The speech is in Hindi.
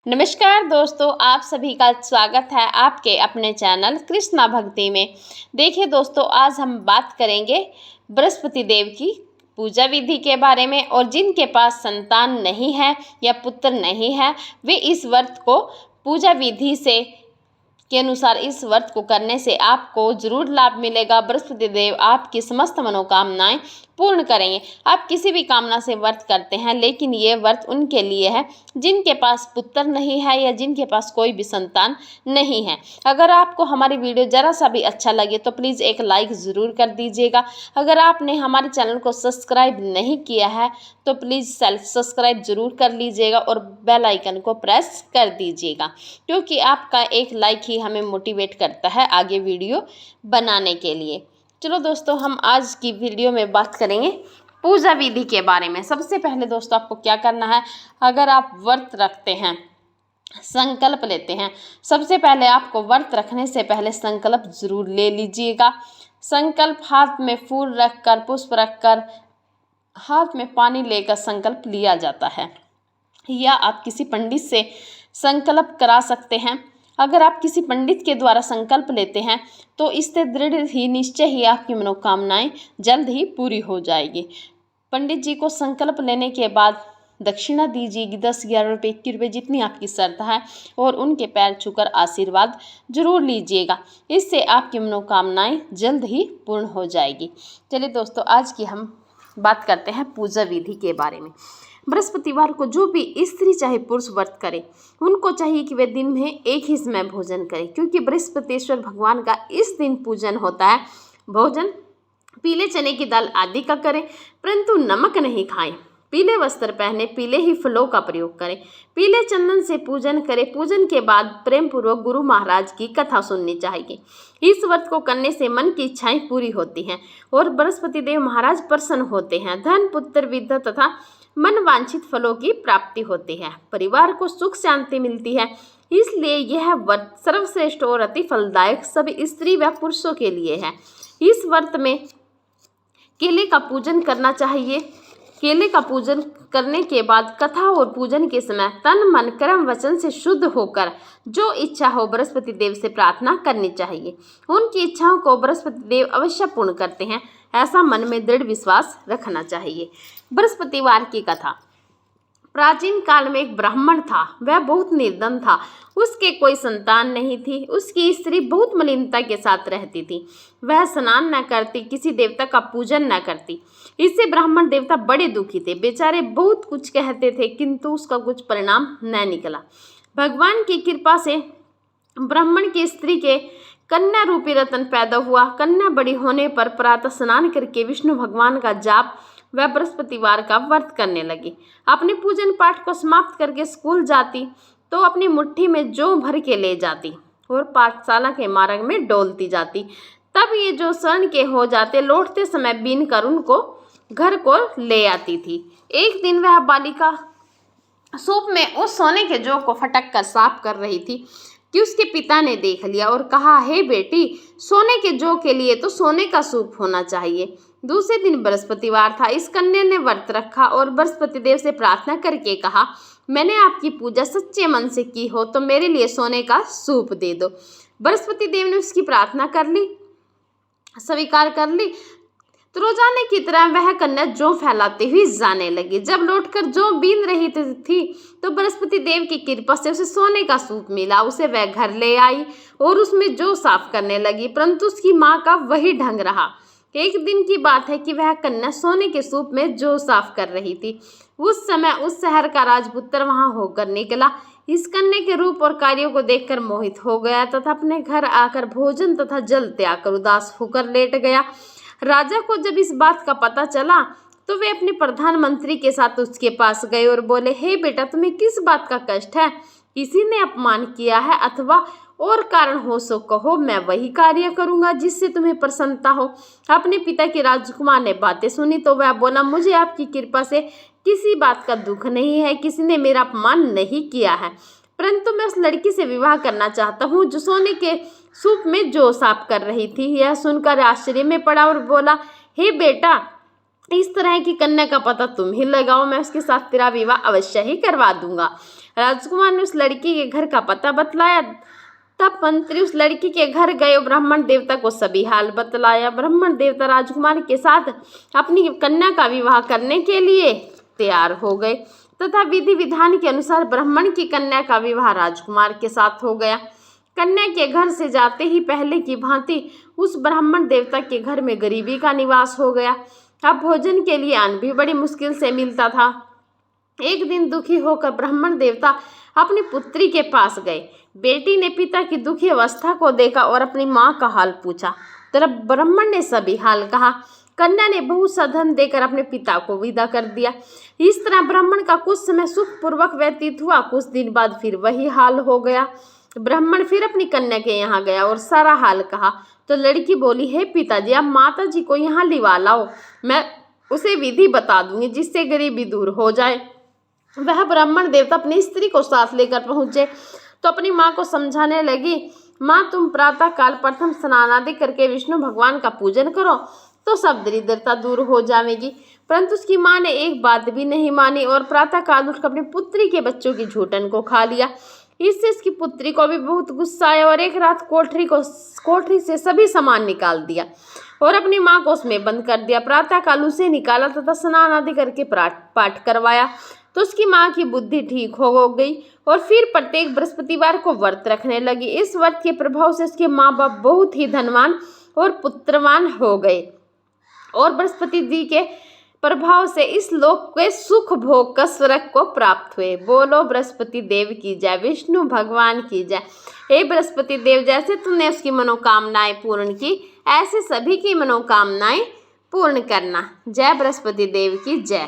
नमस्कार दोस्तों, आप सभी का स्वागत है आपके अपने चैनल कृष्णा भक्ति में। देखिए दोस्तों, आज हम बात करेंगे बृहस्पति देव की पूजा विधि के बारे में। और जिनके पास संतान नहीं है या पुत्र नहीं है, वे इस व्रत को पूजा विधि से के अनुसार इस व्रत को करने से आपको जरूर लाभ मिलेगा। बृहस्पति देव आपकी समस्त मनोकामनाएं पूर्ण करेंगे। आप किसी भी कामना से व्रत करते हैं, लेकिन ये व्रत उनके लिए है जिनके पास पुत्र नहीं है या जिनके पास कोई भी संतान नहीं है। अगर आपको हमारी वीडियो ज़रा सा भी अच्छा लगे तो प्लीज़ एक लाइक ज़रूर कर दीजिएगा। अगर आपने हमारे चैनल को सब्सक्राइब नहीं किया है तो प्लीज़ सेल्फ सब्सक्राइब ज़रूर कर लीजिएगा और बेल आइकन को प्रेस कर दीजिएगा, क्योंकि आपका एक लाइक ही हमें मोटिवेट करता है आगे वीडियो बनाने के लिए। चलो दोस्तों, हम आज की वीडियो में बात करेंगे पूजा विधि के बारे में। सबसे पहले दोस्तों, आपको क्या करना है, अगर आप व्रत रखते हैं, संकल्प लेते हैं, सबसे पहले आपको व्रत रखने से पहले संकल्प जरूर ले लीजिएगा। संकल्प हाथ में फूल रखकर, पुष्प रखकर, हाथ में पानी लेकर संकल्प लिया जाता है, या आप किसी पंडित से संकल्प करा सकते हैं। अगर आप किसी पंडित के द्वारा संकल्प लेते हैं तो इससे दृढ़ ही निश्चय ही आपकी मनोकामनाएं जल्द ही पूरी हो जाएगी। पंडित जी को संकल्प लेने के बाद दक्षिणा दीजिएगी, 10, 11 रुपये, 21 रुपये, जितनी आपकी श्रद्धा है, और उनके पैर छूकर आशीर्वाद जरूर लीजिएगा। इससे आपकी मनोकामनाएं जल्द ही पूर्ण हो जाएगी। चलिए दोस्तों, आज की हम बात करते हैं पूजा विधि के बारे में। बृहस्पतिवार को जो भी स्त्री चाहे पुरुष व्रत करे, उनको चाहिए कि वे दिन में एक ही समय भोजन करें, क्योंकि बृहस्पतिश्वर भगवान का इस दिन पूजन होता है। भोजन पीले चने की दाल आदि का करें, परंतु नमक नहीं खाएं। पीले वस्त्र पहने, पीले ही फलों का प्रयोग करें, पीले चंदन से पूजन करें। पूजन के बाद प्रेम पूर्वक गुरु महाराज की कथा सुननी चाहिए। इस व्रत को करने से मन की इच्छाएं पूरी होती हैं और बृहस्पति देव महाराज प्रसन्न होते हैं। धन, पुत्र, विद्या तथा मन वांछित फलों की प्राप्ति होती है। परिवार को सुख शांति मिलती है। इसलिए यह व्रत सर्वश्रेष्ठ और अति फलदायक सभी स्त्री व पुरुषों के लिए है। इस व्रत में केले का पूजन करना चाहिए। केले का पूजन करने के बाद कथा और पूजन के समय तन, मन, कर्म, वचन से शुद्ध होकर जो इच्छा हो बृहस्पति देव से प्रार्थना करनी चाहिए। उनकी इच्छाओं को बृहस्पति देव अवश्य पूर्ण करते हैं, ऐसा मन में दृढ़ विश्वास रखना चाहिए। बृहस्पतिवार की कथा। प्राचीन काल में एक ब्राह्मण था। वह बहुत निर्धन था, उसके कोई संतान नहीं थी। उसकी स्त्री बहुत मलिनता के साथ रहती थी। वह स्नान न करती, किसी देवता का पूजन न करती। इससे ब्राह्मण देवता बड़े दुखी थे। बेचारे बहुत कुछ कहते थे, किंतु उसका कुछ परिणाम न निकला। भगवान की कृपा से ब्राह्मण की स्त्री के कन्या रूपी रतन पैदा हुआ। कन्या बड़ी होने पर प्रातः स्नान करके विष्णु भगवान का जाप वह बृहस्पतिवार का व्रत करने लगी। अपने पूजन पाठ को समाप्त करके स्कूल जाती तो अपनी मुट्ठी में जौ भर के ले जाती और पाठशाला के मार्ग में डोलती जाती। तब ये जो स्वर्ण के हो जाते, लौटते समय बीन कर उनको घर को ले आती थी। एक दिन वह बालिका सूप में उस सोने के जौ को फटक कर साफ कर रही थी कि उसके पिता ने देख लिया और कहा, हे बेटी, सोने के जौ के लिए तो सोने का सूप होना चाहिए। दूसरे दिन बृहस्पतिवार था। इस कन्या ने व्रत रखा और बृहस्पति देव से प्रार्थना करके कहा, मैंने आपकी पूजा सच्चे मन से की हो तो मेरे लिए सोने का सूप दे दो। बृहस्पति देव ने उसकी प्रार्थना कर ली, स्वीकार कर ली। तो रोजाने की तरह वह कन्या जौ फैलाती हुई जाने लगी। जब लौटकर जौ बीन रही थी तो बृहस्पति देव की कृपा से उसे सोने का सूप मिला। उसे वह घर ले आई और उसमें जौ साफ करने लगी, परंतु उसकी माँ का वही ढंग रहा। एक दिन की बात है कि वह कन्या सोने के सूप में जौ साफ कर रही थी। उस समय उस शहर का राजपुत्र वहां होकर निकला। इस कन्या के रूप और कार्यों को देखकर मोहित हो गया तथा अपने घर आकर भोजन तथा जल त्याग कर उदास होकर लेट गया। राजा को जब इस बात का पता चला तो वे अपने प्रधानमंत्री के साथ उसके पास गए और बोले, हे बेटा, तुम्हें किस बात का कष्ट है? किसी ने अपमान किया है अथवा और कारण हो सो कहो, मैं वही कार्य करूंगा जिससे तुम्हें प्रसन्नता हो। अपने पिता की राजकुमार ने बातें सुनी तो वह बोला, मुझे आपकी कृपा से किसी बात का दुख नहीं है, किसी ने मेरा अपमान नहीं किया है, परंतु मैं उस लड़की से विवाह करना चाहता हूँ जो सोने के सूप में जौ साफ कर रही थी। यह सुनकर आश्चर्य में पड़ा और बोला, हे बेटा, इस तरह की कन्या का पता तुम ही लगाओ, मैं उसके साथ तेरा विवाह अवश्य ही करवा दूंगा। राजकुमार ने उस लड़की के घर का पता बतलाया। तब मंत्री उस लड़की के घर गए और ब्राह्मण देवता को सभी हाल बतलाया। ब्राह्मण देवता राजकुमार के साथ अपनी कन्या का विवाह करने के लिए तैयार हो गए तथा विधि विधान के अनुसार ब्राह्मण की कन्या का विवाह राजकुमार के साथ हो गया। कन्या के घर से जाते ही पहले की भांति उस ब्राह्मण देवता के घर में गरीबी का निवास हो गया। अब भोजन के लिए अन्न भी बड़ी मुश्किल से मिलता था। एक दिन दुखी होकर ब्राह्मण देवता अपनी पुत्री के पास गए। बेटी ने पिता की दुखी अवस्था को देखा और अपनी माँ का हाल पूछा। तब ब्राह्मण ने सभी हाल कहा। कन्या ने बहुत सा धन देकर अपने पिता को विदा कर दिया। इस तरह ब्राह्मण का कुछ समय सुखपूर्वक व्यतीत हुआ। कुछ दिन बाद फिर वही हाल हो गया। ब्राह्मण फिर अपनी कन्या के यहाँ गया और सारा हाल कहा तो लड़की बोली, हे पिताजी, आप माता जी को यहाँ लिवा लाओ, मैं उसे विधि बता दूंगी जिससे गरीबी दूर हो जाए। वह ब्राह्मण देवता अपनी स्त्री को साथ लेकर पहुंचे तो अपनी माँ को समझाने लगी, माँ तुम प्रातः काल प्रथम स्नान आदि करके विष्णु भगवान का पूजन करो तो सब दरिद्रता दूर हो जाएगी। परंतु उसकी माँ ने एक बात भी नहीं मानी और प्रातः काल उठकर अपनी पुत्री के बच्चों की झूठन को खा लिया। इससे उसकी पुत्री को भी बहुत गुस्सा आया और एक रात कोठरी से सभी सामान निकाल दिया और अपनी माँ को उसमें बंद कर दिया। प्रातः काल उसे निकाला तथा स्नान आदि करके पाठ करवाया तो उसकी माँ की बुद्धि ठीक हो गई और फिर प्रत्येक बृहस्पतिवार को व्रत रखने लगी। इस व्रत के प्रभाव से उसके माँ बाप बहुत ही धनवान और पुत्रवान हो गए और बृहस्पति जी के प्रभाव से इस लोक के सुख भोग का स्वर्ग को प्राप्त हुए। बोलो बृहस्पति देव की जय, विष्णु भगवान की जय। हे बृहस्पति देव, जैसे तुमने उसकी मनोकामनाएं पूर्ण की ऐसे सभी की मनोकामनाएं पूर्ण करना। जय बृहस्पति देव की जय।